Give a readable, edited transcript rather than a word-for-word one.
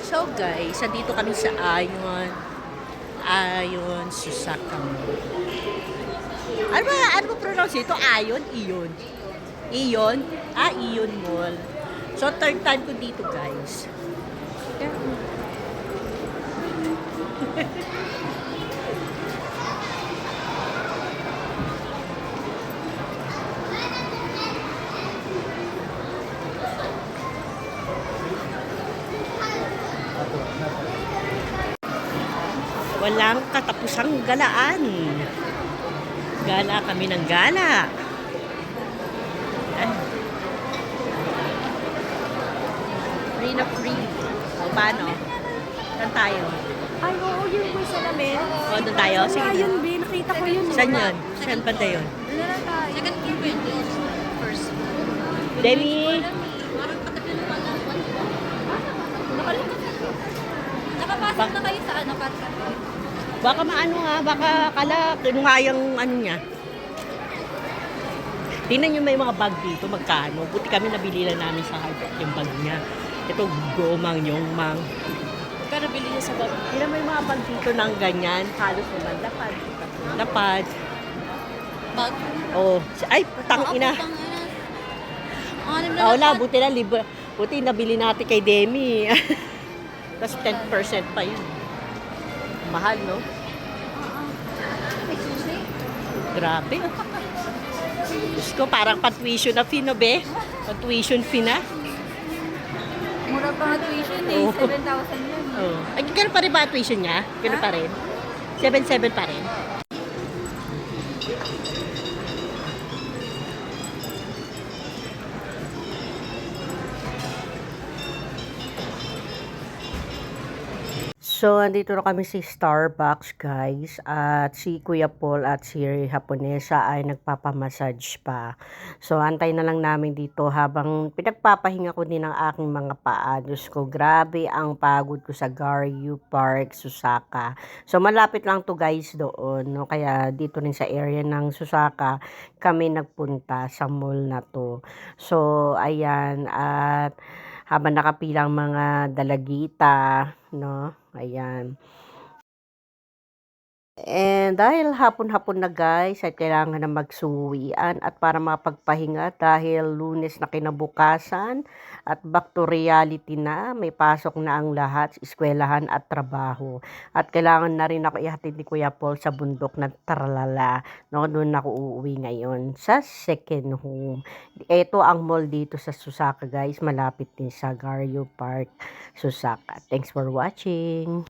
So guys, andito kami sa Ayon Susaka Mall. Ano ba pronounce ito? Ayon? Iyon? Iyon? Iyon Mall. So third time ko dito guys. Walang katapusang galaan. Gala kami ng gala. Ay. Free na free. O, paano? Saan tayo? Ay, oo, yun po sa namin. O, doon tayo? Sige. Yun, B. Nakita ko yun. Saan yun? Saan banda yun? Doon na lang tayo. Second floor ba yun? First. Demi! Parang katabi mo pala. Nakapasok na kayo sa ano, Katkat? Baka maano nga, baka kala, kinuha yung ano niya. Tingnan nyo may mga bag dito, magkano. Buti kami nabili lang namin sa Hardrock yung bag niya. Ito, gomang yung mang. Pero bili niya sa bag. Tingnan mo yung mga bag dito ng ganyan. Halos naman, lapad. Lapad. Bag. Oh, ay, putang ina. Anim na Wala, dapat. buti na, buti nabili natin kay Demi. Tapos 10% pa yun. Mahal, no? Grabe. Diyos ko, parang pa-tuition na fee, no, be? Pa-tuition fee na. Mura pa nga tuition eh. Oo. 7,000 yun. Oh. Ay, gano'n pa rin ba tuition niya? Gano'n pa rin? 7,700 pa rin? So, andito na kami sa Starbucks, guys. At si Kuya Paul at si Haponesa ay nagpapamassage pa. So, antay na lang namin dito habang pinagpapahinga ko din ang aking mga paa. Diyos ko, grabe ang pagod ko sa Garyu Park, Susaka. So, malapit lang to guys doon. No? Kaya dito rin sa area ng Susaka, kami nagpunta sa mall na to. So, ayan. At habang nakapilang mga dalagita, no? Ayan. And dahil hapon-hapon na guys, ay kailangan na magsuwian at para mapagpahinga dahil Lunes na kinabukasan at back to reality na, may pasok na ang lahat, eskwelahan at trabaho. At kailangan na rin ako ihatid ni Kuya Paul sa bundok ng Tarlala. No, doon ako uuwi ngayon sa second home. Ito ang mall dito sa Susaka guys, malapit din sa Garyu Park, Susaka. Thanks for watching.